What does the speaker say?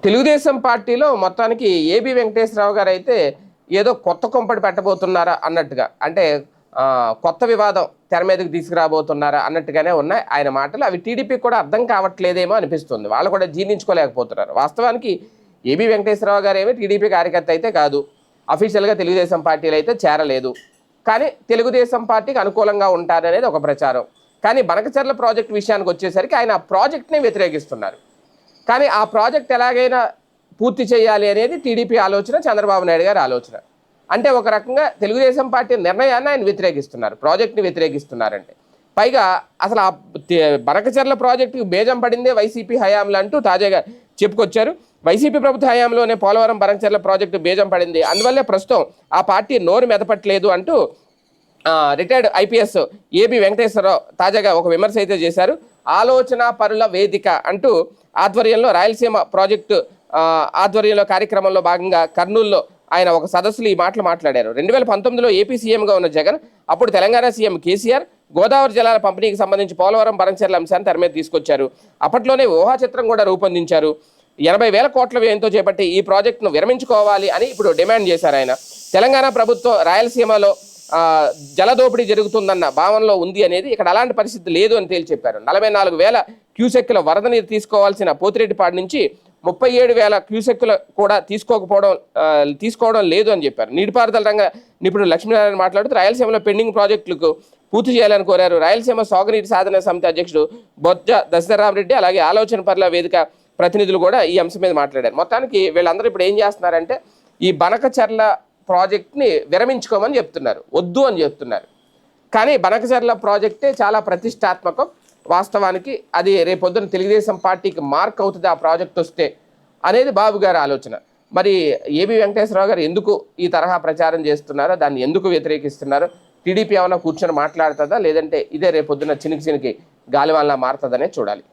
తెలుగుదేశం పార్టీలో మొత్తానికి ఏబి వెంకటేశ్వరరావు గారు అయితే ఏదో కొత్త కొంపడి పెట్టబోతున్నారా అన్నట్టుగా, అంటే కొత్త వివాదం తెర మీదకి తీసుకురాబోతున్నారా అన్నట్టుగానే ఉన్నాయి ఆయన మాటలు. అవి టీడీపీ కూడా అర్థం కావట్లేదేమో అనిపిస్తుంది, వాళ్ళు కూడా జీర్ణించుకోలేకపోతున్నారు. వాస్తవానికి ఏబి వెంకటేశ్వరరావు గారు ఏమీ టీడీపీ కార్యకర్త అయితే కాదు, అఫీషియల్గా తెలుగుదేశం పార్టీలో అయితే చేరలేదు, కానీ తెలుగుదేశం పార్టీకి అనుకూలంగా ఉంటారనేది ఒక ప్రచారం. కానీ బనకచర్ల ప్రాజెక్టు విషయానికి వచ్చేసరికి ఆయన ఆ ప్రాజెక్ట్ని వ్యతిరేకిస్తున్నారు. కానీ ఆ ప్రాజెక్ట్ ఎలాగైనా పూర్తి చేయాలి అనేది టీడీపీ ఆలోచన, చంద్రబాబు నాయుడు గారి ఆలోచన. అంటే ఒక రకంగా తెలుగుదేశం పార్టీ నిర్ణయాన్ని ఆయన వ్యతిరేకిస్తున్నారు, ప్రాజెక్ట్ని వ్యతిరేకిస్తున్నారంటే. పైగా అసలు ఆ బనకచర్ల ప్రాజెక్టుకి బేజం పడిందే వైసీపీ హయాంలో అంటూ తాజాగా చెప్పుకొచ్చారు. వైసీపీ ప్రభుత్వ హయాంలోనే పోలవరం బనకచర్ల ప్రాజెక్టు బేజం పడింది, అందువల్లే ప్రస్తుతం ఆ పార్టీ నోరు మెదపట్లేదు అంటూ రిటైర్డ్ ఐపీఎస్ ఏబి వెంకటేశ్వరరావు తాజాగా ఒక విమర్శ అయితే చేశారు. ఆలోచన పరుల వేదిక అంటూ ఆధ్వర్యంలో రాయలసీమ ప్రాజెక్టు ఆధ్వర్యంలో కార్యక్రమంలో భాగంగా కర్నూలులో ఆయన ఒక సదస్సులో ఈ మాటలు మాట్లాడారు. 2019లో ఏపీ సీఎంగా ఉన్న జగన్, అప్పుడు తెలంగాణ సీఎం కేసీఆర్ గోదావరి జలాల పంపిణీకి సంబంధించి పోలవరం బనకచర్ల అంశాన్ని తెర మీద తీసుకొచ్చారు. అప్పట్లోనే ఊహా చిత్రం కూడా రూపొందించారు. 80,000 కోట్ల వ్యయంతో చేపట్టి ఈ ప్రాజెక్టును విరమించుకోవాలి అని ఇప్పుడు డిమాండ్ చేశారు ఆయన. తెలంగాణ ప్రభుత్వం రాయలసీమలో జలదోపిడీ జరుగుతుందన్న భావనలో ఉంది అనేది, ఇక్కడ అలాంటి పరిస్థితి లేదు అని తేల్చి చెప్పారు. 44,000 క్యూసెక్కుల వరద నీరు తీసుకోవాల్సిన పోతిరెడ్డిపాడు నుంచి 37,000 క్యూసెక్కులు కూడా తీసుకోవడం లేదు అని చెప్పారు. నీటిపారుదల రంగ నిపుణుడు లక్ష్మీనారాయణ మాట్లాడుతూ రాయలసీమలో పెండింగ్ ప్రాజెక్టులకు పూర్తి చేయాలని కోరారు. రాయలసీమ సాగునీటి సాధన సమితి అధ్యక్షుడు బొజ్జ దశరథరామరెడ్డి, అలాగే ఆలోచన పర్ల వేదిక ప్రతినిధులు కూడా ఈ అంశం మీద మాట్లాడారు. మొత్తానికి వీళ్ళందరూ ఇప్పుడు ఏం చేస్తున్నారంటే ఈ బనకచర్ల ప్రాజెక్ట్ని విరమించుకోమని చెప్తున్నారు, వద్దు అని చెప్తున్నారు. కానీ బనకచర్ల ప్రాజెక్టే చాలా ప్రతిష్టాత్మకం. వాస్తవానికి అది రేపొద్దున తెలుగుదేశం పార్టీకి మార్క్ అవుతుంది ఆ ప్రాజెక్ట్ వస్తే అనేది బాబు గారి ఆలోచన. మరి ఏబి వెంకటేశ్వరరావు గారు ఎందుకు ఈ తరహా ప్రచారం చేస్తున్నారో, దాన్ని ఎందుకు వ్యతిరేకిస్తున్నారో, టీడీపీ ఏమైనా కూర్చొని మాట్లాడుతుందా, లేదంటే ఇదే రేపొద్దున చినికి గాలివాన్లా మారుతుందనే చూడాలి.